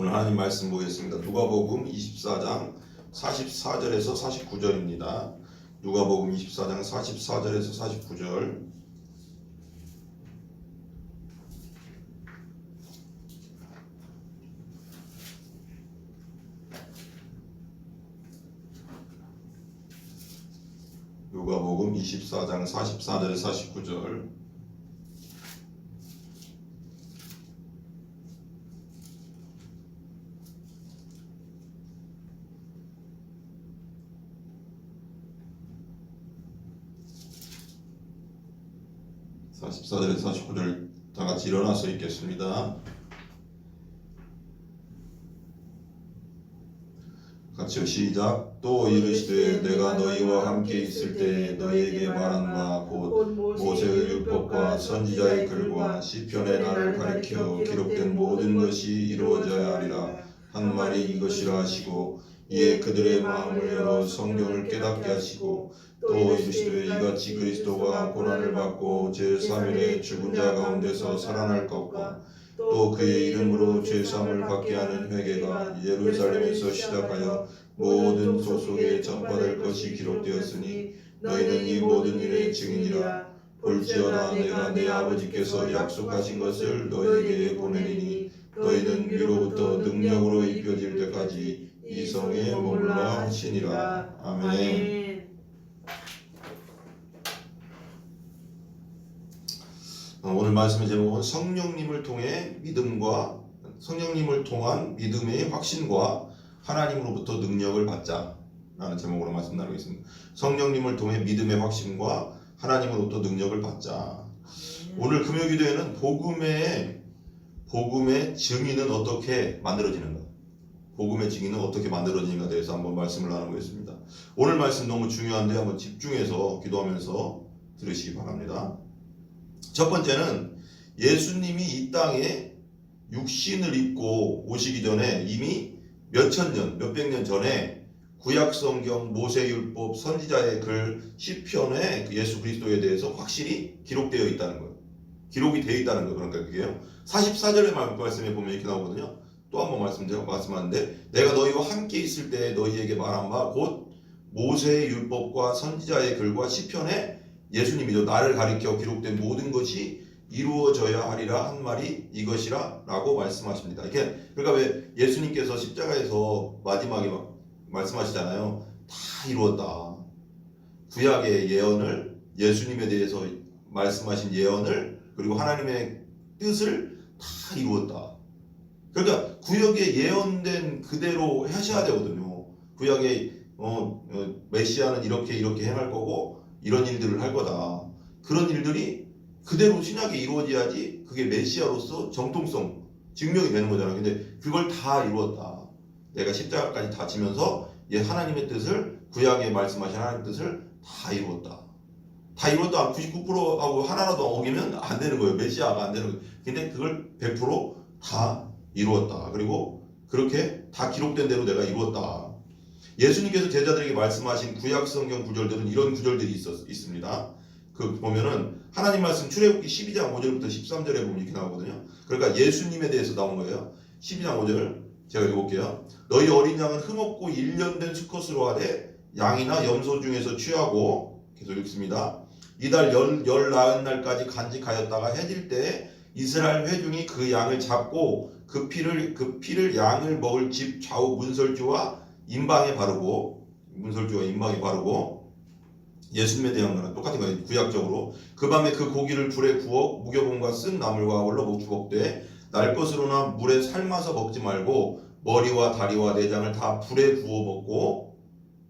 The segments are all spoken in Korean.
오늘 하나님 말씀 보겠습니다. 누가복음 24장 44절에서 49절입니다. 누가복음 24장 44절에서 49절. 누가복음 24장 44절에서 49절. (44절에서 49절) 다 같이 일어나서 읽겠습니다. 같이요. 시작. 또 이르시되 내가 너희와 함께 있을 때 너희에게 말한 바 곧 모세의 율법과 선지자의 글과 시편의 나를 가리켜 기록된 모든 것이 이루어져야 하리라 한 말이 이것이라 하시고, 이에 그들의 마음을 열어 성경을 깨닫게 하시고, 또 이르시되 이같이 그리스도가 고난을 받고 제3일에 죽은 자 가운데서 살아날 것과 또 그의 이름으로 죄사함을 받게 하는 회개가 예루살렘에서 시작하여 모든 족속에 전파될 것이 기록되었으니 너희는 이 모든 일의 증인이라. 볼지어다 내가 내 아버지께서 약속하신 것을 너희에게 보내리니 너희는 위로부터 능력으로 입혀질 때까지 이 성에 머물라 하시니라. 아멘. 오늘 말씀의 제목은 성령님을 통한 믿음의 확신과 하나님으로부터 능력을 받자 라는 제목으로 말씀 나누겠습니다. 성령님을 통해 믿음의 확신과 하나님으로부터 능력을 받자. 오늘 금요기도에는 복음의 증인은 어떻게 만들어지는가, 복음의 증인은 어떻게 만들어지는가에 대해서 한번 말씀을 나누겠습니다. 오늘 말씀 너무 중요한데 한번 집중해서 기도하면서 들으시기 바랍니다. 첫 번째는 예수님이 이 땅에 육신을 입고 오시기 전에 이미 몇천 년, 몇백 년 전에 구약성경, 모세율법, 선지자의 글, 시편에 예수 그리스도에 대해서 확실히 기록되어 있다는 거예요. 기록이 되어 있다는 거예요. 그러니까 그게요. 44절의 말씀에 보면 이렇게 나오거든요. 또 한 번 말씀하는데, 내가 너희와 함께 있을 때 너희에게 말한 바 곧 모세의 율법과 선지자의 글과 시편에 예수님이죠. 나를 가리켜 기록된 모든 것이 이루어져야 하리라 한 말이 이것이라 라고 말씀하십니다. 그러니까 왜 예수님께서 십자가에서 마지막에 말씀하시잖아요. 다 이루었다. 구약의 예언을, 예수님에 대해서 말씀하신 예언을, 그리고 하나님의 뜻을 다 이루었다. 그러니까 구약에 예언된 그대로 하셔야 되거든요. 구약의 메시아는 이렇게 행할 거고 이런 일들을 할 거다. 그런 일들이 그대로 신약에 이루어져야지 그게 메시아로서 정통성 증명이 되는 거잖아요. 근데 그걸 다 이루었다. 내가 십자가까지 다 지면서 하나님의 뜻을, 구약에 말씀하신 하나님의 뜻을 다 이루었다. 다 이루었다. 99%하고 하나라도 어기면 안 되는 거예요. 메시아가 안 되는 거예요. 근데 그걸 100% 다 이루었다. 그리고 그렇게 다 기록된 대로 내가 이루었다. 예수님께서 제자들에게 말씀하신 구약 성경 구절들은 이런 구절들이 있습니다. 그 보면은 하나님 말씀 출애굽기 12장 5절부터 13절에 보면 이렇게 나오거든요. 그러니까 예수님에 대해서 나온 거예요. 12장 5절 제가 읽어볼게요. 너희 어린 양은 흠없고 1년 된 수컷으로 하되 양이나 염소 중에서 취하고, 계속 읽습니다. 이달 열 나흔 날까지 간직하였다가 해질 때 이스라엘 회중이 그 양을 잡고 그 피를 양을 먹을 집 좌우 문설주와 임방에 바르고, 예수님에 대한 거는 똑같은 거예요. 구약적으로 그 밤에 그 고기를 불에 구워 무교봉과 쓴 나물과 얼러 먹되 날 것으로나 물에 삶아서 먹지 말고 머리와 다리와 내장을 다 불에 구워 먹고.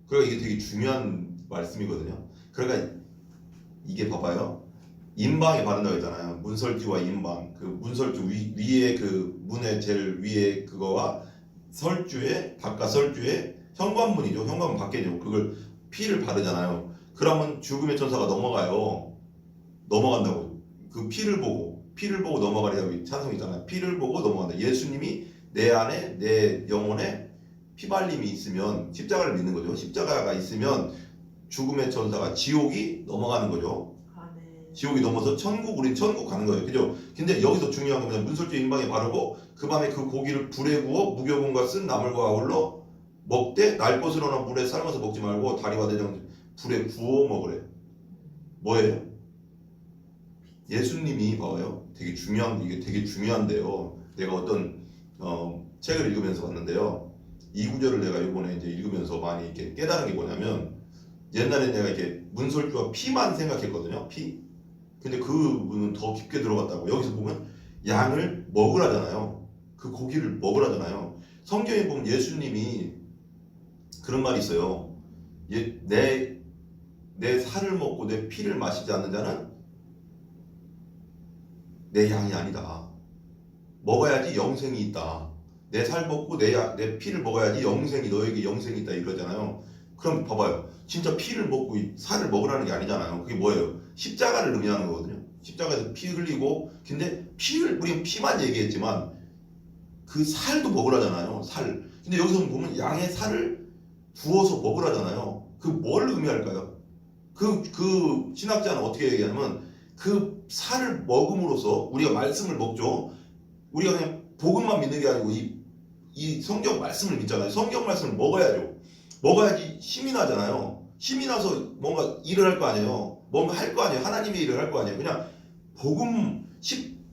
그러니까 이게 되게 중요한 말씀이거든요. 그러니까 이게 봐봐요. 임방에 바른다고 했잖아요. 문설주와 임방. 그 문설주 위에 그 문의 제일 위에 그거와 설주에, 바깥 설주에 현관문이죠. 현관문 밖에죠. 그걸 피를 바르잖아요. 그러면 죽음의 천사가 넘어간다고. 그 피를 보고 넘어가리라고 찬송이 있잖아요. 피를 보고 넘어간다. 예수님이 내 안에, 내 영혼에 피발림이 있으면, 십자가를 믿는 거죠. 십자가가 있으면 죽음의 천사가, 지옥이 넘어가는 거죠. 지옥이 넘어서 천국, 우린 천국 가는 거예요. 그죠? 근데 여기서 중요한 건 그냥 문설주 임방에 바르고 그 밤에 그 고기를 불에 구워 무교분과 쓴 나물과 아울러 먹되 날 것으로나 물에 삶아서 먹지 말고 다리와 내장 불에 구워 먹으래. 뭐예요? 예수님이 봐봐요. 되게 중요한 이게 되게 중요한데요. 내가 어떤 책을 읽으면서 봤는데요. 이 구절을 내가 이번에 이제 읽으면서 많이 이렇게 깨달은 게 뭐냐면 옛날에 내가 이렇게 문설주와 피만 생각했거든요. 피. 근데 그분은 더 깊게 들어갔다고. 여기서 보면 양을 먹으라잖아요. 그 고기를 먹으라잖아요. 성경에 보면 예수님이 그런 말이 있어요. 내 살을 먹고 내 피를 마시지 않는 자는 내 양이 아니다. 먹어야지 영생이 있다. 내 살 먹고 내 피를 먹어야지 너에게 영생이 있다 이러잖아요. 그럼 봐봐요. 진짜 피를 먹고 살을 먹으라는 게 아니잖아요. 그게 뭐예요? 십자가를 의미하는 거거든요. 십자가에서 피 흘리고, 근데 우리 피만 얘기했지만 그 살도 먹으라잖아요. 살. 근데 여기서 보면 양의 살을 구워서 먹으라잖아요. 그 뭘 의미할까요? 그 신학자는 어떻게 얘기하냐면 그 살을 먹음으로써 우리가 말씀을 먹죠. 우리가 그냥 복음만 믿는 게 아니고 이 성경 말씀을 믿잖아요. 성경 말씀을 먹어야죠. 먹어야지 힘이 나잖아요. 힘이 나서 뭔가 일을 할 거 아니에요. 뭔가 할 거 아니에요. 하나님의 일을 할 거 아니에요. 그냥 복음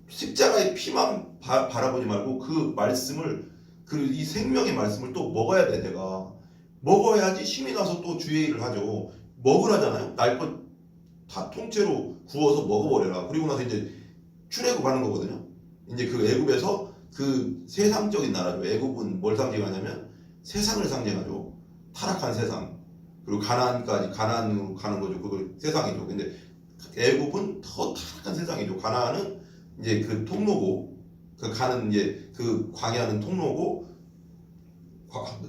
십자가의 피만 바라보지 말고 그 말씀을 이 생명의 말씀을 또 먹어야 돼. 내가 먹어야지 힘이 나서 또 주의 일을 하죠. 먹으라잖아요. 날 것 다 통째로 구워서 먹어버려라. 그리고 나서 이제 출애굽하는 거거든요. 이제 그 애굽에서 그 세상적인 나라죠. 애굽은 뭘 상징하냐면 세상을 상징하죠. 타락한 세상. 그리고 가나안으로 가는 거죠. 그거 세상이죠. 근데 애굽은 더 타락한 세상이죠. 가나안은 이제 그 통로고, 그 가는 이제 그 광야는 통로고,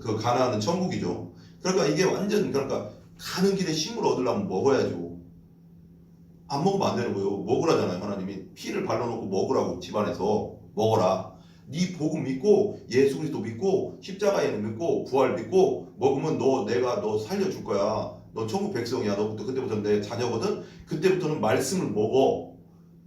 그 가나안은 천국이죠. 그러니까 이게 완전, 그러니까 가는 길에 힘을 얻으려면 먹어야죠. 안 먹으면 안 되는 거예요. 먹으라잖아요. 하나님이 피를 발라놓고 먹으라고. 집안에서 먹어라. 네 복음 믿고 예수 그리스도 믿고 십자가에 믿고 부활 믿고 먹으면 내가 너 살려줄 거야. 너 천국 백성이야. 너부터 그때부터 내 자녀거든. 그때부터는 말씀을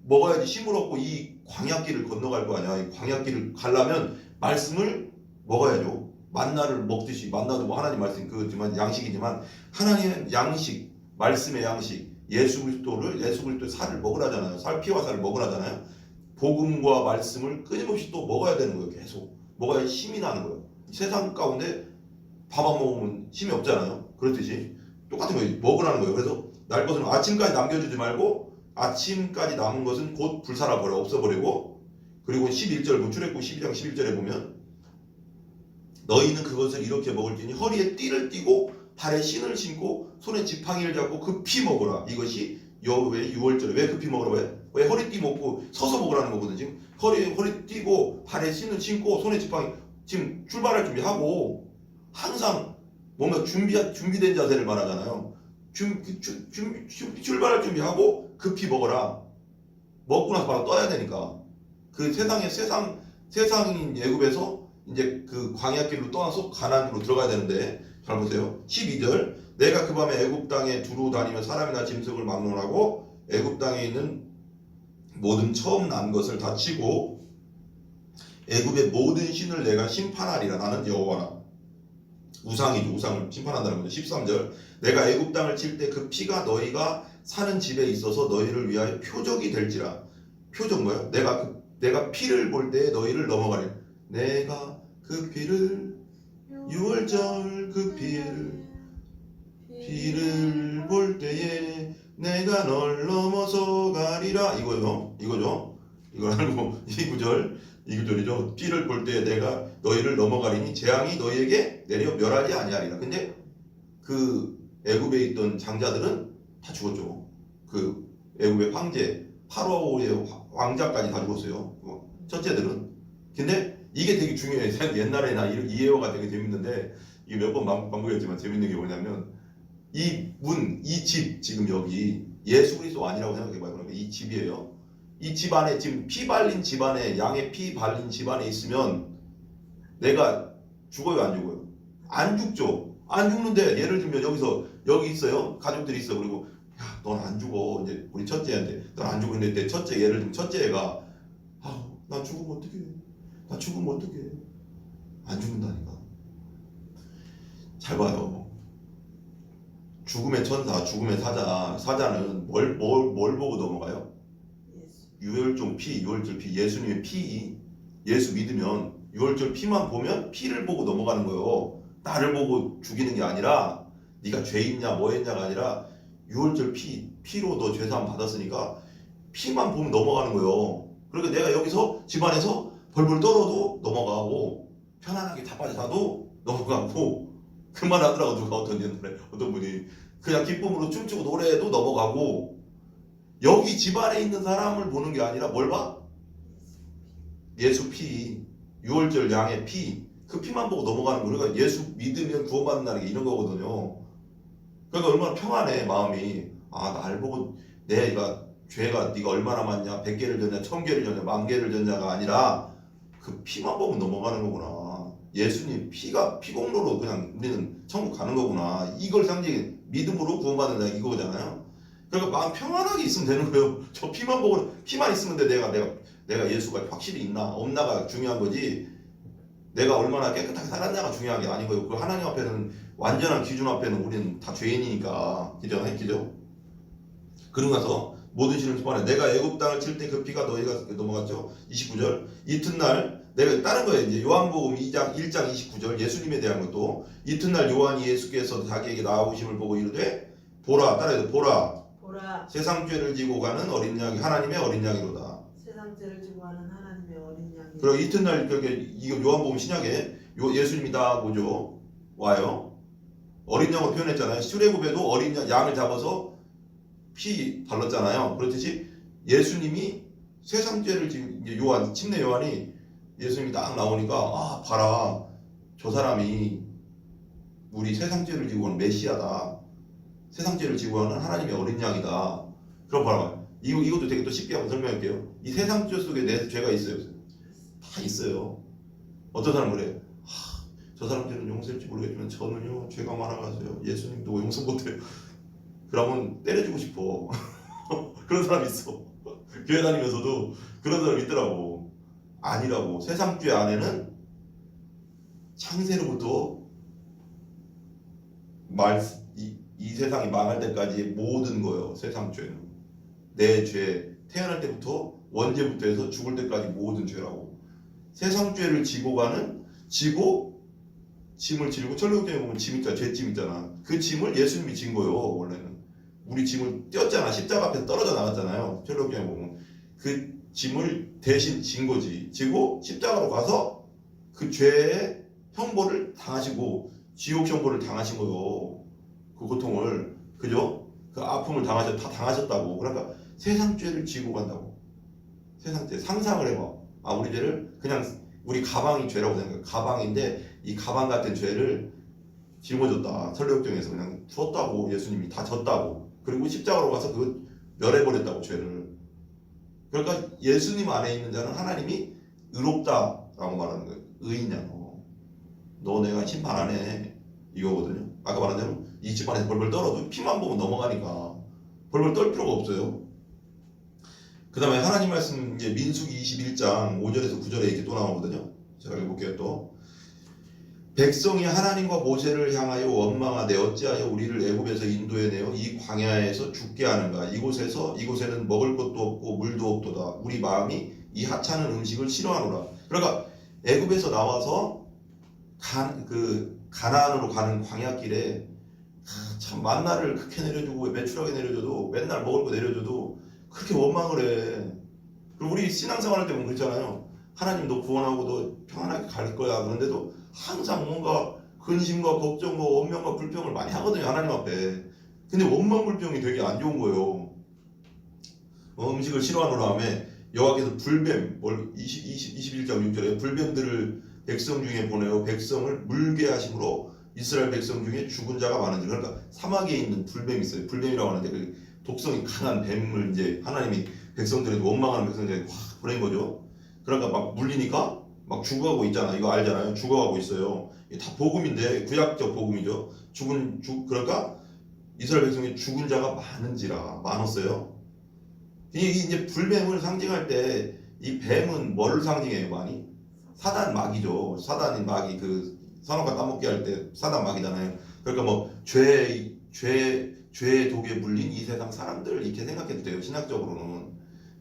먹어야지 힘을 얻고 이 광야길을 건너갈 거 아니야. 이 광야길을 가려면 말씀을 먹어야죠. 만나를 먹듯이, 만나도 뭐 하나님 말씀 그지만 양식이지만 하나님의 양식, 말씀의 양식, 예수 그리스도의 살을 먹으라잖아요. 피와 살을 먹으라잖아요. 복음과 말씀을 끊임없이 또 먹어야 되는 거예요. 계속 먹어야 힘이 나는 거예요. 세상 가운데 밥 안 먹으면 힘이 없잖아요. 그렇듯이 똑같은 거예요. 먹으라는 거예요. 그래서 날 것은 아침까지 남겨주지 말고 아침까지 남은 것은 곧 불살아 버려, 없어버리고, 그리고 11절 출애굽 12장 11절에 보면 너희는 그것을 이렇게 먹을지니 허리에 띠를 띠고 발에 신을 신고 손에 지팡이를 잡고 급히 먹어라. 이것이 여호와의 유월절에. 왜 급히 먹으라고 해? 왜 허리띠 먹고 서서 먹으라는 거거든. 지금 허리 띠고 발에 신을 신고 손에 지팡이, 지금 출발할 준비하고 항상 뭔가 준비된 자세를 말하잖아요. 출발할 준비하고 급히 먹어라. 먹고 나서 바로 떠야 되니까. 그 세상인 애굽에서 이제 그 광야길로 떠나서 가나안으로 들어가야 되는데, 잘 보세요. 12절. 내가 그 밤에 애굽 땅에 두루 다니며 사람이나 짐승을 막론하고 애굽 땅에 있는 모든 처음 난 것을 다 치고 애굽의 모든 신을 내가 심판하리라. 나는 여호와라. 우상이죠. 우상을 심판한다는 거죠. 13절. 내가 애굽 땅을 칠 때 그 피가 너희가 사는 집에 있어서 너희를 위하여 표적이 될지라. 표적 뭐야? 내가 피를 볼 때 너희를 넘어가리. 내가 그 피를 유월절 그 피를 볼 때에 내가 널 넘어서 가리라. 이거죠. 이걸 알고 이 구절이죠. 피를 볼 때에 내가 너희를 넘어가리니 재앙이 너희에게 내려 멸하지 아니하리라. 근데 그 애굽에 있던 장자들은 다 죽었죠. 그 애굽의 황제 파로의 왕자까지 다 죽었어요. 첫째들은. 근데 이게 되게 중요해요. 옛날에나 이 예화가 되게 재밌는데, 이게 몇 번 반복했지만 재밌는 게 뭐냐면, 이 집, 지금 여기 예수 그리스도 아니라고 생각해봐요. 그러니까 이 집이에요. 이 집 안에 지금 피 발린 집 안에, 양의 피 발린 집 안에 있으면 내가 죽어요, 안 죽어요? 안 죽죠. 안 죽는데, 예를 들면 여기 있어요. 가족들이 있어. 그리고 야, 넌 안 죽어. 이제 우리 첫째한테 넌 안 죽는데 내 첫째 예를 들면 첫째 애가 나 죽으면 어떡해? 나 죽으면 어떡해? 안 죽는다니까. 잘 봐요. 죽음의 천사, 죽음의 사자는 뭘 보고 넘어가요? 유월절 피, 예수님의 피, 예수 믿으면 유월절 피만 보면 피를 보고 넘어가는 거예요. 나를 보고 죽이는 게 아니라 네가 죄 있냐 뭐 했냐가 아니라 유월절 피로 너 죄사함 받았으니까 피만 보면 넘어가는 거예요. 그러니까 내가 여기서 집안에서 벌벌 떨어도 넘어가고 편안하게 자빠져 자도 넘어가고 그 말 하더라고. 누가 어떤 분이 그냥 기쁨으로 춤추고 노래해도 넘어가고 여기 집안에 있는 사람을 보는 게 아니라 뭘 봐? 예수 피, 유월절 양의 피, 그 피만 보고 넘어가는 거예요. 그러니까 예수 믿으면 구원받는다는 게 이런 거거든요. 그러니까 얼마나 평안해 마음이. 나를 보고 내가 죄가 네가 얼마나 많냐, 100개를 졌냐, 1000개를 졌냐, 10,000개를 졌냐가 아니라 그 피만 보면 넘어가는 거구나. 예수님 피공로로 그냥 우리는 천국 가는 거구나. 이걸 상징해 믿음으로 구원받는다 이거잖아요. 그러니까 마음 평안하게 있으면 되는 거예요. 저 피만 있으면 돼. 내가 예수가 확실히 있나 없나가 중요한 거지. 내가 얼마나 깨끗하게 살았냐가 중요한 게 아니고요. 그 하나님 앞에는 완전한 기준 앞에는 우리는 다 죄인이니까. 그죠? 그러고 나서 모든 신을 소환해. 내가 애굽 땅을 칠 때 그 피가 너희가 넘어갔죠. 29절. 이튿날 내가 다른 거예요. 이제 요한복음 1장 29절 예수님에 대한 것도 이튿날 요한이 예수께서 자기에게 나오심을 보고 이르되 보라, 따라해도 보라. 세상 죄를 지고 가는 어린 양이 하나님의 어린 양이로다. 세상 죄를 지고 가는 하나님의 어린 양이. 그리고 이튿날 이거 요한복음 신약에 예수님이 다 뭐죠? 와요. 어린 양으로 표현했잖아요. 출애굽에도 어린 양을 잡아서 피 발랐잖아요. 그렇듯이 예수님이 세상 죄를 지금 이제 침례 요한이 예수님이 딱 나오니까 봐라, 저 사람이 우리 세상 죄를 지고 가는 메시아다. 세상 죄를 지고 가는 하나님의 어린 양이다. 그럼 봐라. 이것도 되게 또 쉽게 한번 설명할게요. 이 세상 죄 속에 내 죄가 있어요. 다 있어요. 어떤 사람은 그래요. 저 사람들은 용서할지 모르겠지만 저는요 죄가 많아가지고요 예수님도 용서 못해요. 그러면 때려주고 싶어. 그런 사람 있어. 교회 다니면서도 그런 사람 있더라고. 아니라고. 세상 죄 안에는 창세로부터 이 세상이 망할 때까지 모든 거예요. 세상 죄는 내 죄, 태어날 때부터 원죄부터 해서 죽을 때까지 모든 죄라고. 세상 죄를 지고 짐을 지고 천국경에 보면 짐 있잖아. 죄짐 있잖아. 그 짐을 예수님이 진 거예요. 원래는 우리 짐을 띄었잖아. 십자가 앞에서 떨어져 나갔잖아요. 천국경에 보면 그 짐을 대신 진 거지. 지고 십자가로 가서 그 죄의 형벌을 당하시고 지옥 형벌을 당하신 거예요. 그 고통을, 그죠? 그 아픔을 다 당하셨다고. 그러니까 세상 죄를 지고 간다고. 세상 죄 상상을 해봐. 우리 죄를 그냥 우리 가방이 죄라고 생각해. 가방인데 이 가방 같은 죄를 짊어졌다. 설레역정에서 그냥 줬다고. 예수님이 다 졌다고. 그리고 십자가로 가서 그 멸해버렸다고 죄를. 그러니까 예수님 안에 있는 자는 하나님이 의롭다라고 말하는 거예요. 의인이야 너 내가 심판 안 해 이거거든요. 아까 말한 대로 이 집안에서 벌벌 떨어도 피만 보면 넘어가니까 벌벌 떨 필요가 없어요. 그 다음에 하나님 말씀 이제 민수기 21장 5절에서 9절에 이렇게 또 나오거든요. 제가 읽어볼게요. 또 백성이 하나님과 모세를 향하여 원망하되 어찌하여 우리를 애굽에서 인도해내어 이 광야에서 죽게 하는가. 이곳에는 먹을 것도 없고 물도 없도다. 우리 마음이 이 하찮은 음식을 싫어하노라. 그러니까 애굽에서 나와서 가나안으로 가는 광야길에 참 만나를 그렇게 내려주고 매출하게 내려줘도 맨날 먹을 거 내려줘도 그렇게 원망을 해. 그리고 우리 신앙생활 할 때 보면 그렇잖아요. 하나님 너 구원하고 너 평안하게 갈 거야. 그런데도 항상 뭔가 근심과 걱정과 원망과 불평을 많이 하거든요. 하나님 앞에. 근데 원망 불평이 되게 안 좋은 거예요. 음식을 싫어하노라 하며 여호와께서 불뱀 21장 6절에 불뱀들을 백성 중에 보내어 백성을 물게 하심으로 이스라엘 백성 중에 죽은 자가 많은지. 그러니까 사막에 있는 불뱀이 있어요. 불뱀이라고 하는데 그 독성이 강한 뱀을 이제 하나님이 백성들에게 원망하는 백성들에게 확 보낸 거죠. 그러니까 막 물리니까 막 죽어가고 있잖아. 이거 알잖아요. 죽어가고 있어요. 이게 다 복음인데 구약적 복음이죠. 그러니까 이스라엘 백성이 죽은 자가 많았어요. 이제 불뱀을 상징할 때 이 뱀은 뭐를 상징해요? 많이? 사단 마귀죠. 사단인 마귀 그 선악과 따먹게 할 때 사단 마귀잖아요. 그러니까 뭐 죄의 독에 물린 이 세상 사람들 이렇게 생각해도 돼요. 신학적으로는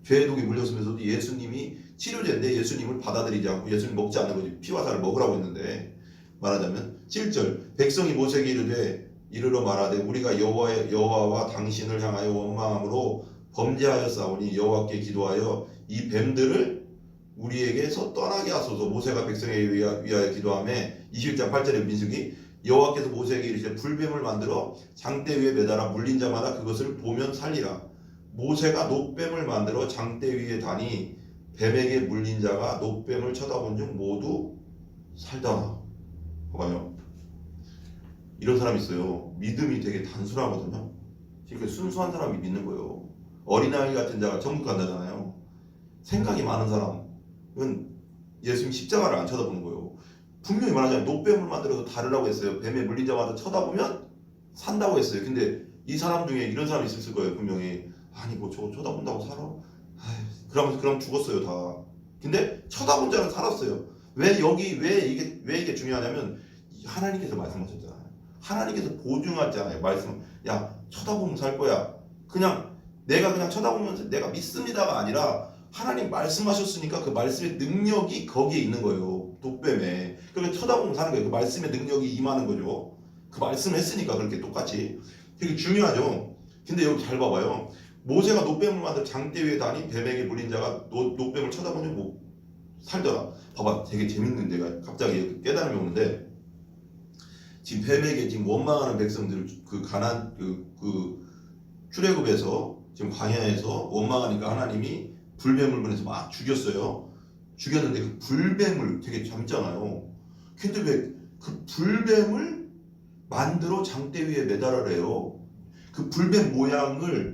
죄의 독에 물렸으면서도 예수님이 치료제인데 예수님을 받아들이지 않고 예수님 먹지 않는 거지. 피와 살을 먹으라고 했는데 말하자면 7절 백성이 모세에게 이르러 말하되 우리가 여호와와 당신을 향하여 원망함으로 범죄하였사오니 여호와께 기도하여 이 뱀들을 우리에게서 떠나게 하소서. 모세가 백성에 위하여 기도하며 21장 8절의 민수기 여호와께서 모세에게 이르시되 불뱀을 만들어 장대 위에 매달아 물린 자마다 그것을 보면 살리라. 모세가 놋뱀을 만들어 장대 위에 다니 뱀에게 물린 자가 놋뱀을 쳐다본 중 모두 살더라. 봐봐요. 이런 사람이 있어요. 믿음이 되게 단순하거든요. 그러니까 순수한 사람이 믿는 거예요. 어린아이 같은 자가 천국 간다잖아요. 생각이 많은 사람은 예수님 십자가를 안 쳐다보는 거예요. 분명히 말하자면 놋뱀을 만들어서 다르라고 했어요. 뱀에 물린 자마다 쳐다보면 산다고 했어요. 근데 이 사람 중에 이런 사람이 있었을 거예요. 분명히 아니 뭐 저거 쳐다본다고 살아? 그럼 죽었어요 다. 근데 쳐다본 자는 살았어요. 왜 이게 중요하냐면 하나님께서 말씀하셨잖아요. 하나님께서 보증하잖아요. 말씀. 야 쳐다보면 살 거야. 내가 그냥 쳐다보면서 내가 믿습니다가 아니라 하나님 말씀하셨으니까 그 말씀의 능력이 거기에 있는 거예요. 돗뱀에. 그러니까 쳐다보면 사는 거예요. 그 말씀의 능력이 임하는 거죠. 그 말씀을 했으니까 그렇게 똑같이. 되게 중요하죠. 근데 여기 잘 봐봐요. 모세가 놋뱀을 만들어 장대 위에 다니 뱀에게 물린 자가 놋뱀을 쳐다보니 뭐 살더라. 봐봐, 되게 재밌는 데가 갑자기 깨달음이 오는데 지금 뱀에게 지금 원망하는 백성들 그 가난 그 출애굽에서 지금 광야에서 원망하니까 하나님이 불뱀을 보내서 막 죽였어요. 죽였는데 그 불뱀을 되게 젊잖아요. 근데 왜 그 불뱀을 만들어 장대 위에 매달으래요. 그 불뱀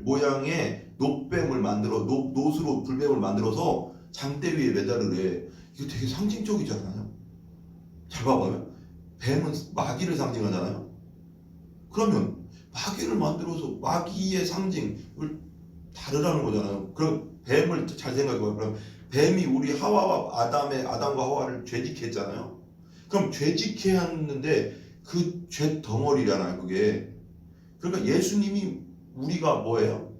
모양의 놋뱀을 만들어 놋으로 불뱀을 만들어서 장대 위에 매달으래. 이거 되게 상징적이잖아요. 잘 봐봐요. 뱀은 마귀를 상징하잖아요. 그러면 마귀를 만들어서 마귀의 상징을 다르라는 거잖아요. 그럼 뱀을 잘 생각해봐요. 그럼 뱀이 우리 아담과 하와를 죄짓게 했잖아요. 그럼 죄짓게 했는데 그 죄 덩어리잖아요. 그게. 그러니까 예수님이 우리가 뭐예요?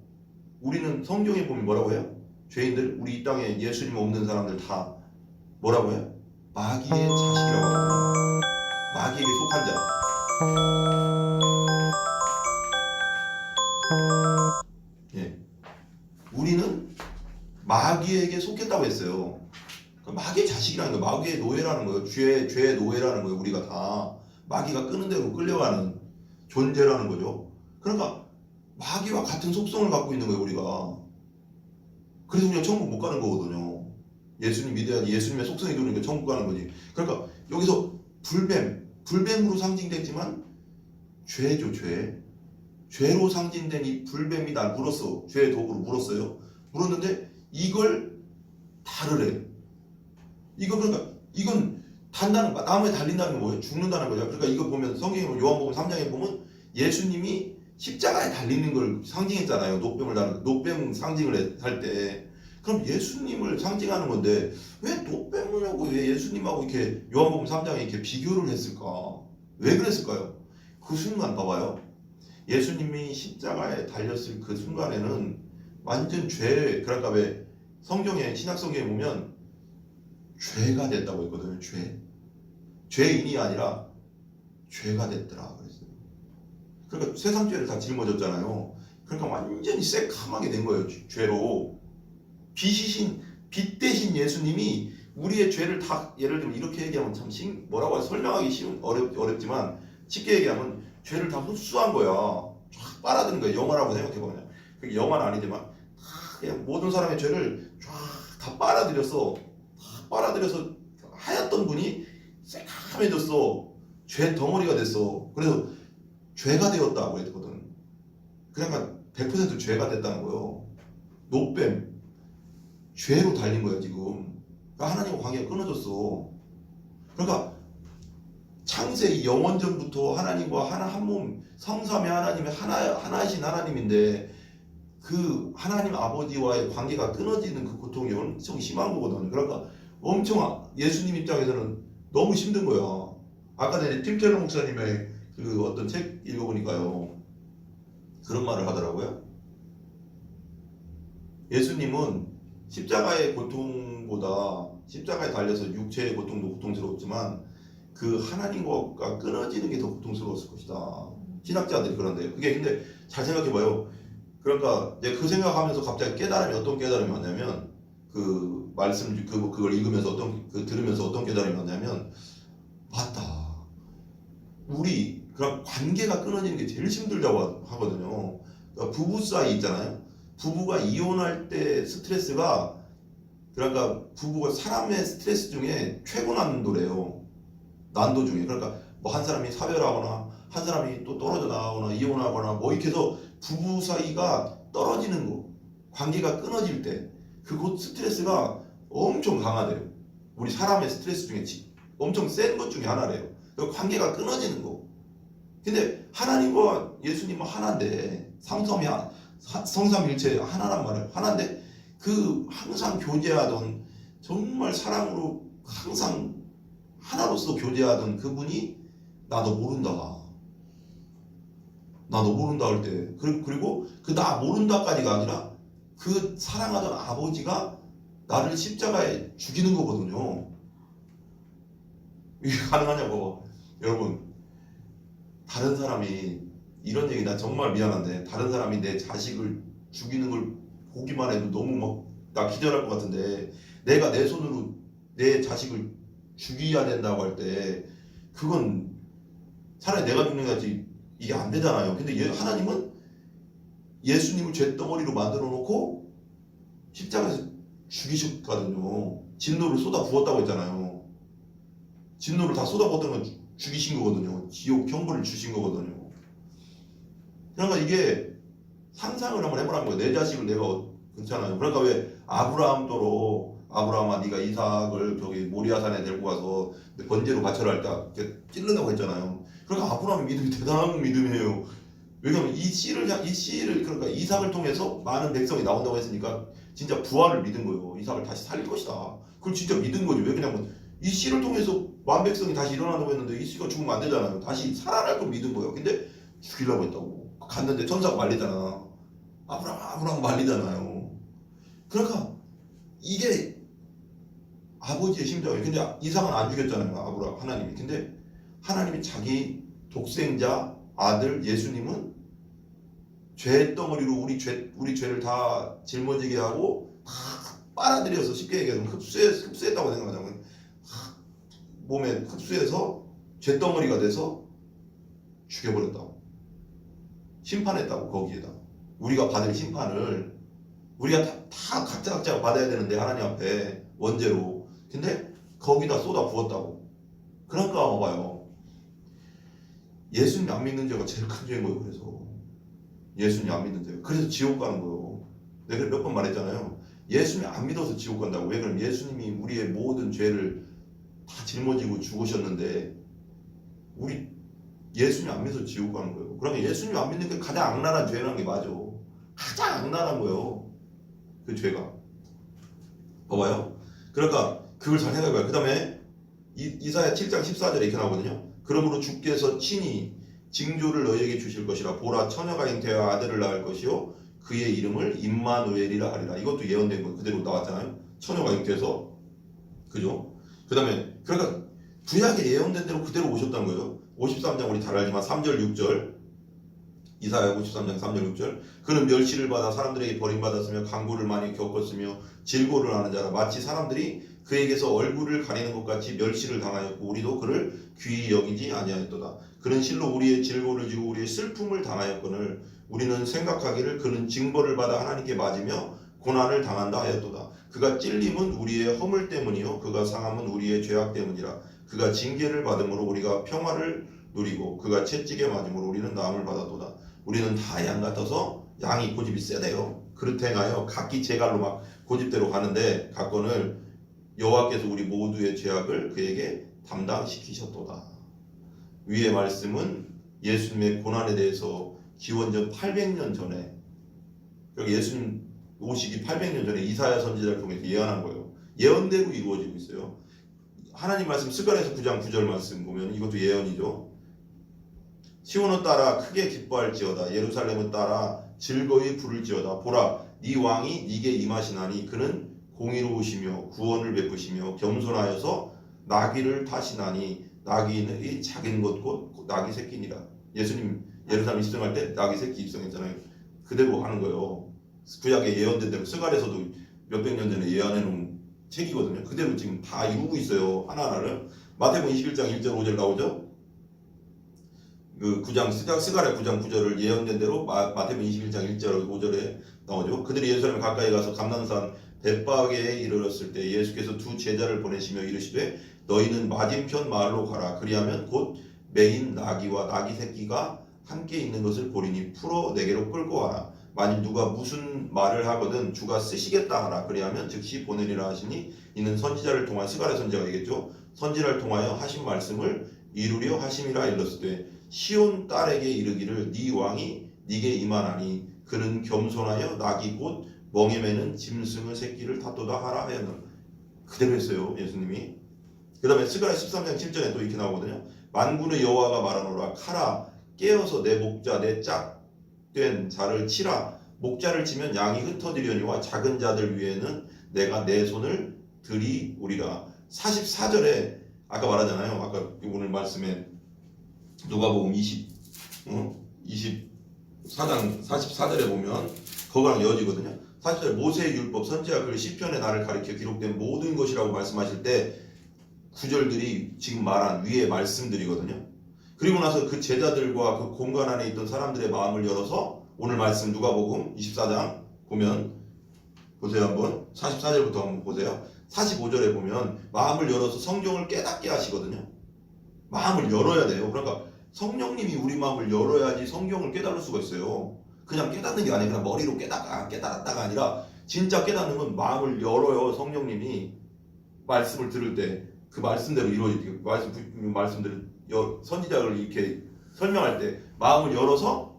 우리는 성경에 보면 뭐라고 해요? 죄인들, 우리 이 땅에 예수님 없는 사람들 다 뭐라고 해요? 마귀의 자식이라고 하거든요. 마귀에게 속한 자. 예. 우리는 마귀에게 속했다고 했어요. 그러니까 마귀의 자식이라는 거예요. 마귀의 노예라는 거예요. 죄의 노예라는 거예요. 우리가 다 마귀가 끄는 대로 끌려가는 존재라는 거죠. 그러니까 마귀와 같은 속성을 갖고 있는 거예요. 우리가. 그래서 그냥 천국 못 가는 거거든요. 예수님 믿어야지. 예수님의 속성이 들으니까 천국 가는 거지. 그러니까 여기서 불뱀으로 상징됐지만 죄죠. 죄로 상징된 이 불뱀이 날 물었어. 죄의 도구로 물었어요. 물었는데 이걸 다르래. 그러니까 이건 단다는 거. 나무에 달린다는 게 뭐예요? 죽는다는 거죠. 그러니까 이거 보면 성경에 보면 요한복음 3장에 보면 예수님이 십자가에 달리는 걸 상징했잖아요. 놋뱀 상징을 할 때. 그럼 예수님을 상징하는 건데 왜 놋뱀을 하고 왜 예수님하고 이렇게 요한복음 3장에 이렇게 비교를 했을까? 왜 그랬을까요? 그 순간 봐봐요. 예수님이 십자가에 달렸을 그 순간에는 완전 그러니까 왜 신약 성경에 보면 죄가 됐다고 했거든요. 죄인이 아니라 죄가 됐더라 그랬어요. 그러니까 세상 죄를 다 짊어졌잖아요. 그러니까 완전히 새카맣게 된 거예요. 죄로. 빛 대신 예수님이 우리의 죄를 다 예를 들면 이렇게 얘기하면 참 뭐라고 설명하기 어렵지만 쉽게 얘기하면 죄를 다 흡수한 거야. 쫙 빨아들인 거야. 영화라고 생각해보면. 그게 영화는 아니지만 그냥 모든 사람의 죄를 쫙 다 빨아들여서 하였던 분이 새카매졌어. 죄 덩어리가 됐어. 그래서 죄가 되었다고 했거든. 그러니까 100% 죄가 됐다는 거예요. 놋뱀 죄로 달린 거야 지금. 그러니까 하나님과 관계가 끊어졌어. 그러니까 창세 영원전부터 하나님과 하나 한 몸 성삼위 하나님이 하나이신 하나님인데 그 하나님 아버지와의 관계가 끊어지는 그 고통이 엄청 심한 거거든요. 그러니까 엄청 예수님 입장에서는 너무 힘든 거야. 아까 전에 팀 켈러 목사님의 그 어떤 책 읽어보니까요, 그런 말을 하더라고요. 예수님은 십자가의 고통보다 십자가에 달려서 육체의 고통도 고통스러웠지만 그 하나님과 끊어지는 게 더 고통스러웠을 것이다. 신학자들이 그런데 그게 근데 잘 생각해봐요. 그러니까 이제 그 생각하면서 갑자기 깨달음이 어떤 깨달음이 왔냐면 그 말씀 그걸 읽으면서 들으면서 어떤 깨달음이 왔냐면 맞다. 우리 그런 관계가 끊어지는 게 제일 힘들다고 하거든요. 그러니까 부부 사이 있잖아요. 부부가 이혼할 때 스트레스가 그러니까 부부가 사람의 스트레스 중에 최고 난도래요. 난도 중에. 그러니까 뭐 한 사람이 사별하거나 한 사람이 또 떨어져 나가거나 이혼하거나 뭐 이렇게 해서 부부 사이가 떨어지는 거, 관계가 끊어질 때 그곳 스트레스가 엄청 강하대요. 우리 사람의 스트레스 중에 엄청 센 것 중에 하나래요. 그 관계가 끊어지는 거. 근데 하나님과 예수님은 하나인데 성삼일체 하나란 말이에요. 하나인데 그 항상 교제하던 정말 사랑으로 항상 하나로서 교제하던 그분이 나 너 모른다. 나 너 모른다 할 때 그리고 그 나 모른다까지가 아니라 그 사랑하던 아버지가 나를 십자가에 죽이는 거거든요. 이게 가능하냐고. 여러분, 다른 사람이 이런 얘기 나 정말 미안한데 다른 사람이 내 자식을 죽이는 걸 보기만 해도 너무 막 나 기절할 것 같은데 내가 내 손으로 내 자식을 죽여야 된다고 할 때 그건 차라리 내가 죽는 게 낫지. 이게 안 되잖아요. 근데 하나님은 예수님을 죄덩어리로 만들어 놓고 십자가에서 죽이셨거든요. 진노를 쏟아 부었다고 했잖아요. 진노를 다 쏟아 부었던 건 죽이신 거거든요. 지옥 형벌을 주신 거거든요. 그러니까 이게 상상을 한번 해보라는 거예요. 내 자식을 내가 그렇잖아요. 그러니까 왜 아브라함아 네가 이삭을 저기 모리아산에 데리고 가서 번제로 바쳐라 할 때 찔른다고 했잖아요. 그러니까 아브라함의 믿음이 대단한 믿음이에요. 왜냐면 이 씨를 그러니까 이삭을 통해서 많은 백성이 나온다고 했으니까 진짜 부활을 믿은 거예요. 이삭을 다시 살릴 것이다. 그걸 진짜 믿은 거죠. 왜 그냐면 이 씨를 통해서 만 백성이 다시 일어난다고 했는데 이 씨가 죽으면 안 되잖아요. 다시 살아날 걸 믿은 거예요. 근데 죽이려고 했다고. 갔는데 천사가 말리잖아. 아브라함 말리잖아요. 그러니까 이게 아버지의 심정이에요. 근데 이삭은 안 죽였잖아요. 하나님이. 근데 하나님이 자기 독생자 아들 예수님은 죄덩어리로 우리 죄를 다 짊어지게 하고 다 빨아들여서 쉽게 얘기하면 흡수했다고 생각하자면 몸에 흡수해서 죄덩어리가 돼서 죽여버렸다고. 심판했다고. 거기에다 우리가 받을 심판을 우리가 다 각자 받아야 되는데 하나님 앞에 원죄로. 근데 거기다 쏟아 부었다고. 그러니까 봐봐요. 예수님 안 믿는 죄가 제일 큰 죄인 거예요. 그래서 예수님 안 믿는 죄. 그래서 지옥 가는 거예요. 내가 몇 번 말했잖아요. 예수님 안 믿어서 지옥 간다고. 왜 그러면 예수님이 우리의 모든 죄를 다 짊어지고 죽으셨는데 우리 예수님 안 믿어서 지옥 가는 거예요. 그러면 예수님 안 믿는 게 가장 악랄한 죄라는 게 맞아. 가장 악랄한 거예요. 그 죄가. 봐봐요. 그러니까 그걸 잘 생각해봐요. 그 다음에 이사야 7장 14절에 이렇게 나오거든요. 그러므로 주께서 친히 징조를 너희에게 주실 것이라. 보라, 처녀가 잉태하여 아들을 낳을 것이요 그의 이름을 임마누엘이라 하리라. 이것도 예언된 거 그대로 나왔잖아요. 처녀가 잉태해서. 그죠? 그 다음에 그러니까 구약에 예언된 대로 그대로 오셨다는 거예요. 53장 우리 잘 알지만 3절 6절 이사야 53장 3절 6절 그는 멸시를 받아 사람들에게 버림받았으며 강구를 많이 겪었으며 질고를 하는 자라. 마치 사람들이 그에게서 얼굴을 가리는 것 같이 멸시를 당하였고 우리도 그를 귀히 여기지 아니하였도다. 그는 실로 우리의 질고를 지고 우리의 슬픔을 당하였거늘 우리는 생각하기를 그는 징벌을 받아 하나님께 맞으며 고난을 당한다 하였도다. 그가 찔림은 우리의 허물 때문이요 그가 상함은 우리의 죄악 때문이라. 그가 징계를 받음으로 우리가 평화를 누리고 그가 채찍에 맞음으로 우리는 나음을 받았도다. 우리는 다 양 같아서 양이 고집이 세대요. 그릇 행하여 각기 제 갈로 막 고집대로 가는데 각건을 여호와께서 우리 모두의 죄악을 그에게 담당시키셨도다. 위의 말씀은 예수님의 고난에 대해서 기원전 800년 전에, 그러니까 예수님 오시기 800년 전에 이사야 선지자를 통해서 예언한 거예요. 예언대로 이루어지고 있어요. 하나님 말씀 스가랴서 9장 9절 말씀 보면 이것도 예언이죠. 시온을 따라 크게 기뻐할지어다. 예루살렘을 따라 즐거이 부를지어다. 보라, 네 왕이 네게 임하시나니 그는 공의로우시며 구원을 베푸시며 겸손하여서 나귀를 타시나니 나귀는 작은 것 곧 나귀 새끼니라. 예수님 예루살렘 입성할 때 나귀 새끼 입성했잖아요. 그대로 하는 거예요. 구약에 예언된 대로 스가랴서도 몇백 년 전에 예언해 놓은 책이거든요. 그대로 지금 다 이루고 있어요. 하나하나를. 마태복음 21장 1절 5절 나오죠. 그 9장 스가랴 9장 9절을 예언된 대로 마태복음 21장 1절 5절에 나오죠. 그들이 예루살렘 가까이 가서 감난산 벳바게에 이르렀을 때 예수께서 두 제자를 보내시며 이르시되 너희는 맞은편 마을로 가라. 그리하면 곧 매인 나귀와 나귀 새끼가 함께 있는 것을 보리니 풀어 내게로 끌고 와라. 만일 누가 무슨 말을 하거든 주가 쓰시겠다 하라. 그리하면 즉시 보내리라 하시니 이는 선지자를 통하여 스가랴 선지자가 얘기했죠. 선지자를 통하여 하신 말씀을 이루려 하심이라. 일렀으되 시온 딸에게 이르기를 네 왕이 네게 임하나니 그는 겸손하여 나귀 곧 멍에 매는 짐승의 새끼를 탔도다 하라 하였노라. 그대로 했어요 예수님이. 그 다음에 스가랴 13장 7절에 또 이렇게 나오거든요. 만군의 여호와가 말하노라. 카라 깨어서 내 목자 내 짝된 자를 치라. 목자를 치면 양이 흩어지려니와 작은 자들 위에는 내가 내 손을 들이우리라. 44절에 아까 말하잖아요. 아까 오늘 말씀에 누가복음 24장 44절에 보면 그거랑 이어지거든요. 40절 모세의 율법 선지자 글 시편의 나를 가리켜 기록된 모든 것이라고 말씀하실 때 구절들이 지금 말한 위의 말씀들이거든요. 그리고 나서 그 제자들과 그 공간 안에 있던 사람들의 마음을 열어서 오늘 말씀 누가복음 24장 보면 보세요. 한번 44절부터 한번 보세요. 45절에 보면 마음을 열어서 성경을 깨닫게 하시거든요. 마음을 열어야 돼요. 그러니까 성령님이 우리 마음을 열어야지 성경을 깨달을 수가 있어요. 그냥 깨닫는 게 아니라 그냥 머리로 깨달았다가 아니라 진짜 깨닫는 건 마음을 열어요. 성령님이 말씀을 들을 때 그 말씀대로 이루어지게 말씀들을 선지자를 이렇게 설명할 때 마음을 열어서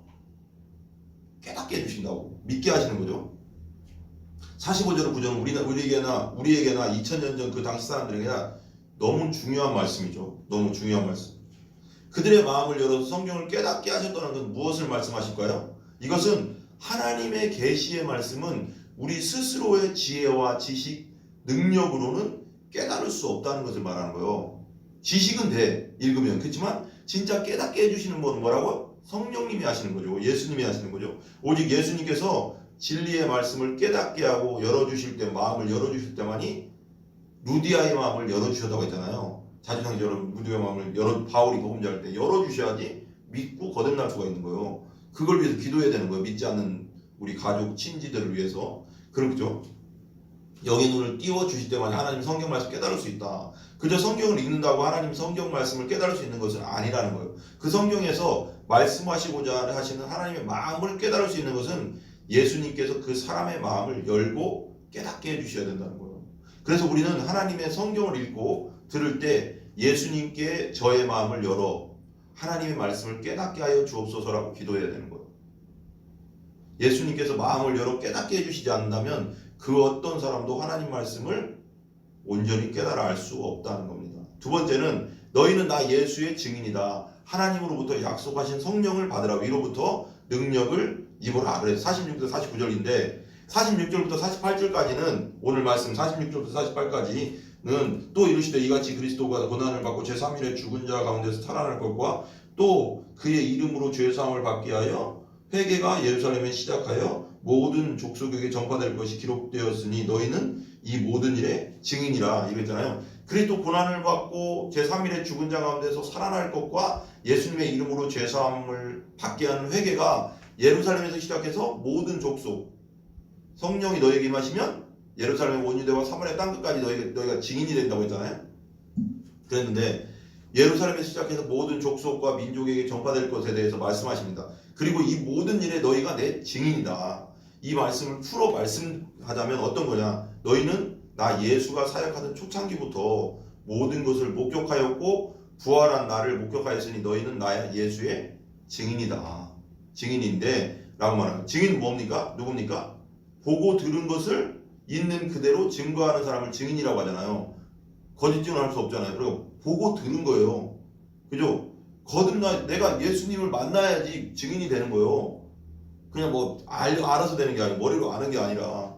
깨닫게 해주신다고 믿게 하시는 거죠. 45절의 구절은 우리에게나 2000년 전 그 당시 사람들에게나 너무 중요한 말씀이죠. 너무 중요한 말씀. 그들의 마음을 열어서 성경을 깨닫게 하셨다는 건 무엇을 말씀하실까요? 이것은 하나님의 계시의 말씀은 우리 스스로의 지혜와 지식, 능력으로는 깨달을 수 없다는 것을 말하는 거예요. 지식은 돼, 읽으면. 그렇지만 진짜 깨닫게 해주시는 분은 뭐라고? 성령님이 하시는 거죠. 예수님이 하시는 거죠. 오직 예수님께서 진리의 말씀을 깨닫게 하고 열어주실 때, 마음을 열어주실 때만이 루디아의 마음을 열어주셨다고 했잖아요. 자주상처럼 루디아의 마음을 바울이 복음전할 때 열어주셔야지 믿고 거듭날 수가 있는 거예요. 그걸 위해서 기도해야 되는 거예요. 믿지 않는 우리 가족, 친지들을 위해서. 그렇죠? 영의 눈을 띄워주실 때만 하나님 성경 말씀 깨달을 수 있다. 그저 성경을 읽는다고 하나님 성경 말씀을 깨달을 수 있는 것은 아니라는 거예요. 그 성경에서 말씀하시고자 하시는 하나님의 마음을 깨달을 수 있는 것은 예수님께서 그 사람의 마음을 열고 깨닫게 해주셔야 된다는 거예요. 그래서 우리는 하나님의 성경을 읽고 들을 때 예수님께 저의 마음을 열어 하나님의 말씀을 깨닫게 하여 주옵소서라고 기도해야 되는 거예요. 예수님께서 마음을 열어 깨닫게 해주시지 않는다면 그 어떤 사람도 하나님 말씀을 온전히 깨달아 알 수 없다는 겁니다. 두 번째는 너희는 나 예수의 증인이다. 하나님으로부터 약속하신 성령을 받으라. 위로부터 능력을 입어라. 그래서 46절부터 49절인데 46절부터 48절까지는 오늘 말씀 46절부터 48까지는 또 이르시되 이같이 그리스도가 고난을 받고 제3일에 죽은 자 가운데서 살아날 것과 또 그의 이름으로 죄사함을 받게 하여 회개가 예루살렘에 시작하여 모든 족속에게 전파될 것이 기록되었으니 너희는 이 모든 일의 증인이라 이랬잖아요. 그리스도 고난을 받고 제3일에 죽은 자 가운데서 살아날 것과 예수님의 이름으로 죄사함을 받게 하는 회개가 예루살렘에서 시작해서 모든 족속, 성령이 너에게 임하시면 예루살렘 온 유대와 사마리아 땅끝까지 너희가 증인이 된다고 했잖아요. 그랬는데 예루살렘에서 시작해서 모든 족속과 민족에게 전파될 것에 대해서 말씀하십니다. 그리고 이 모든 일에 너희가 내 증인이다. 이 말씀을 풀어 말씀하자면 어떤 거냐? 너희는 나 예수가 사역하던 초창기부터 모든 것을 목격하였고 부활한 나를 목격하였으니 너희는 나야 예수의 증인이다. 증인인데 라고 말하는 증인은 뭡니까? 누굽니까? 보고 들은 것을 있는 그대로 증거하는 사람을 증인이라고 하잖아요. 거짓 증언할 수 없잖아요. 그리고 보고 들은 거예요. 그죠? 거듭나 내가 예수님을 만나야지 증인이 되는 거예요. 그냥 뭐 알아서 되는 게 아니고 머리로 아는 게 아니라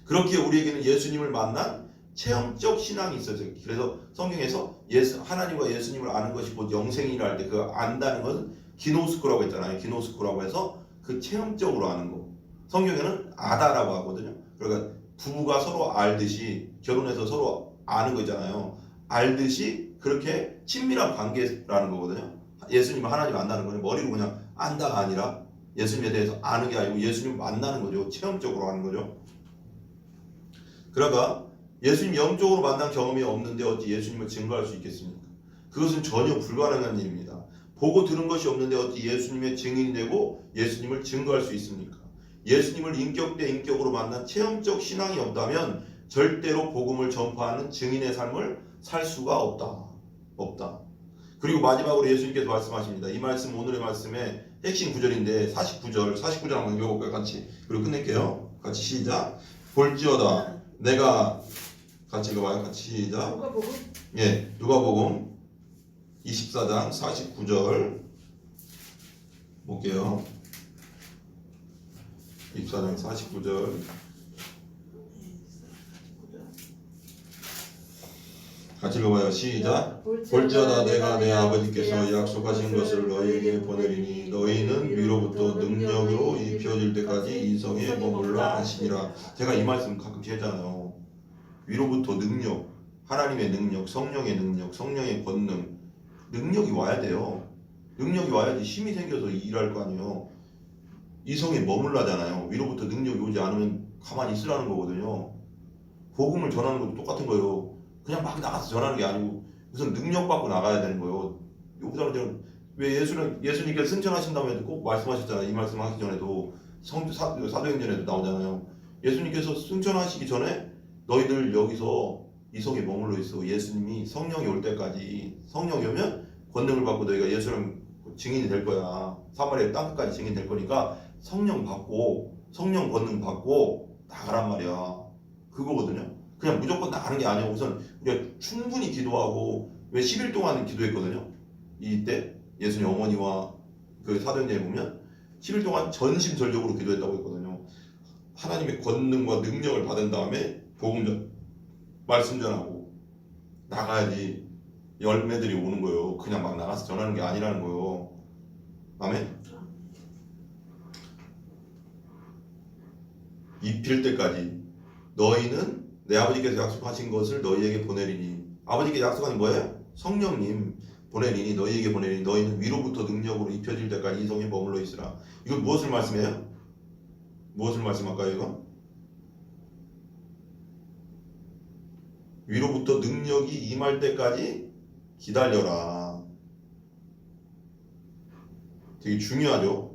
그렇게 우리에게는 예수님을 만난 체험적 신앙이 있어요. 그래서 성경에서 하나님과 예수님을 아는 것이 곧 영생이라 할 때 그 안다는 것은 기노스코라고 했잖아요. 기노스코라고 해서 그 체험적으로 아는 거. 성경에는 아다라고 하거든요. 그러니까 부부가 서로 알듯이 결혼해서 서로 아는 거잖아요. 알듯이 그렇게 친밀한 관계라는 거거든요. 예수님을 하나님 만나는 거는 머리로 그냥 안다가 아니라 예수님에 대해서 아는 게 아니고 예수님 만나는 거죠. 체험적으로 하는 거죠. 그러니까 예수님 영적으로 만난 경험이 없는데 어찌 예수님을 증거할 수 있겠습니까? 그것은 전혀 불가능한 일입니다. 보고 들은 것이 없는데 어찌 예수님의 증인이 되고 예수님을 증거할 수 있습니까? 예수님을 인격 대 인격으로 만난 체험적 신앙이 없다면 절대로 복음을 전파하는 증인의 삶을 살 수가 없다. 그리고 마지막으로 예수님께서 말씀하십니다. 이 말씀 오늘의 말씀의 핵심 구절인데 49절 한번 읽어볼까요? 같이. 그리고 끝낼게요. 같이 시작. 볼지어다 내가 같이 읽어봐요. 같이 시작. 누가복음 예, 누가복음 24장 49절 볼게요. 24장 49절 같이 읽어봐요. 시작. 볼지어다 내가 내 아버지께서 약속하신 것을 너희에게 보내리니 너희는 위로부터 능력으로 입혀질 때까지 이성에 머물러 하시니라. 제가 이 말씀 가끔씩 했잖아요. 위로부터 능력, 하나님의 능력, 성령의 능력, 성령의 권능, 능력이 와야 돼요. 능력이 와야지 힘이 생겨서 일할 거 아니에요. 이성에 머물라잖아요. 위로부터 능력이 오지 않으면 가만히 있으라는 거거든요. 복음을 전하는 것도 똑같은 거예요. 그냥 막 나가서 전하는 게 아니고 우선 능력 받고 나가야 되는 거예요. 여기서는 왜 예수님께서 승천하신다고 꼭 말씀하셨잖아요. 이 말씀하기 전에도 사도행전에도 나오잖아요. 예수님께서 승천하시기 전에 너희들 여기서 이성에 머물러 있어. 예수님이 성령이 올 때까지 성령이 오면 권능을 받고 너희가 예수님 증인이 될 거야. 사마리아 땅끝까지 증인 될 거니까 성령 받고 성령 권능 받고 나가란 말이야. 그거거든요. 그냥 무조건 나가는 게 아니고 우선 우리가 충분히 기도하고 왜 10일 동안 기도했거든요. 이때 예수님 어머니와 그 사도행전에 보면 10일 동안 전심전력으로 기도했다고 했거든요. 하나님의 권능과 능력을 받은 다음에 복음전 말씀 전하고 나가야지 열매들이 오는 거예요. 그냥 막 나가서 전하는 게 아니라는 거예요. 아멘. 입힐 때까지 너희는 내 아버지께서 약속하신 것을 너희에게 보내리니. 아버지께 약속한 뭐예요? 성령님 보내리니 너희에게 보내리니 너희는 위로부터 능력으로 입혀질 때까지 이성에 머물러 있으라. 이건 무엇을 말씀해요? 무엇을 말씀할까요? 이건? 위로부터 능력이 임할 때까지 기다려라. 되게 중요하죠?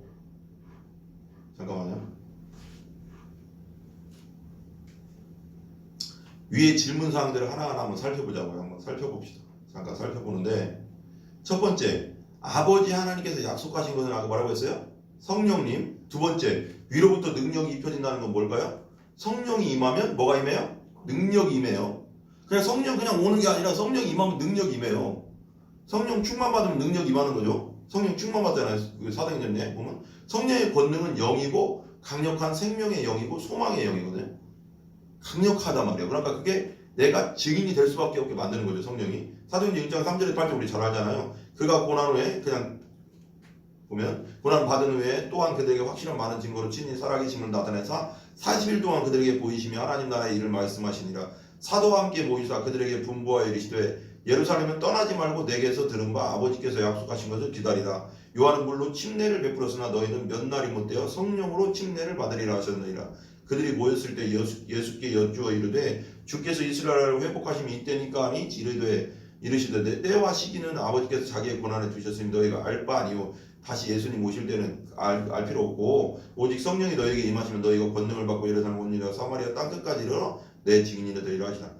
잠깐만요. 위에 질문 사항들을 하나하나 한번 살펴보자고요. 한번 살펴봅시다. 잠깐 살펴보는데 첫 번째, 아버지 하나님께서 약속하신 것은 아까 뭐라고 했어요? 성령님. 두 번째, 위로부터 능력이 입혀진다는 건 뭘까요? 성령이 임하면 뭐가 임해요? 능력이 임해요. 그냥 성령 그냥 오는 게 아니라 성령이 임하면 능력이 임해요. 성령 충만 받으면 능력이 임하는 거죠. 성령 충만 받잖아요. 그 사도행전에 보면 성령의 권능은 영이고 강력한 생명의 영이고 소망의 영이거든요. 강력하단 말이에요. 그러니까 그게 내가 증인이 될 수밖에 없게 만드는 거죠. 성령이. 사도행전 1장 3절에 8절 우리 잘 알잖아요. 그가 고난 후에 그냥 보면 고난 받은 후에 또한 그들에게 확실한 많은 증거로 친히 살아계심을 나타내사 40일 동안 그들에게 보이시며 하나님 나라의 일을 말씀하시니라. 사도와 함께 모이사 그들에게 분부하여 이르시되 예루살렘은 떠나지 말고 내게서 들은 바 아버지께서 약속하신 것을 기다리라. 요한은 물론 침례를 베풀었으나 너희는 몇 날이 못되어 성령으로 침례를 받으리라 하셨느니라. 그들이 모였을 때 예수께 여쭈어 이르되 주께서 이스라엘을 회복하심이 이때니까 하니 이르시되 때와 시기는 아버지께서 자기의 권한에 두셨으니 너희가 알 바 아니요 다시 예수님 오실 때는 알 필요 없고 오직 성령이 너희에게 임하시면 너희가 권능을 받고 예루살렘 온 일이라 사마리아 땅끝까지 이르러 내 증인이 되리라 하시라.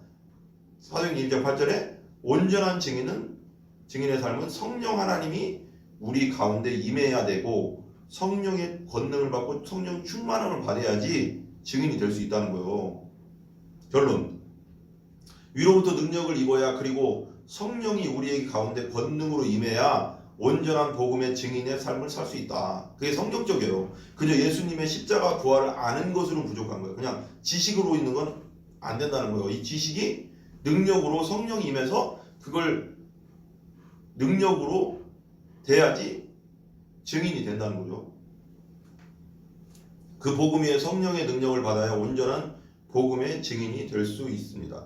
사도행전 1장 8절에 온전한 증인의 삶은 성령 하나님이 우리 가운데 임해야 되고 성령의 권능을 받고 성령 충만함을 받아야지 증인이 될 수 있다는 거예요. 결론. 위로부터 능력을 입어야 그리고 성령이 우리에게 가운데 권능으로 임해야 온전한 복음의 증인의 삶을 살 수 있다. 그게 성경적이에요. 그저 예수님의 십자가 부활을 아는 것으로는 부족한 거예요. 그냥 지식으로 있는 건 안 된다는 거예요. 이 지식이 능력으로 성령이 임해서 그걸 능력으로 돼야지 증인이 된다는 거죠. 그 복음 위에 성령의 능력을 받아야 온전한 복음의 증인이 될 수 있습니다.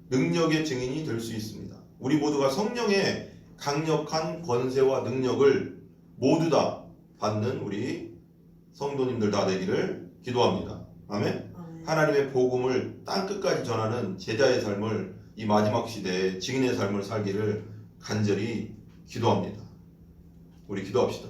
능력의 증인이 될 수 있습니다. 우리 모두가 성령의 강력한 권세와 능력을 모두 다 받는 우리 성도님들 다 되기를 기도합니다. 아멘. 하나님의 복음을 땅끝까지 전하는 제자의 삶을 이 마지막 시대에 증인의 삶을 살기를 간절히 기도합니다. 우리 기도합시다.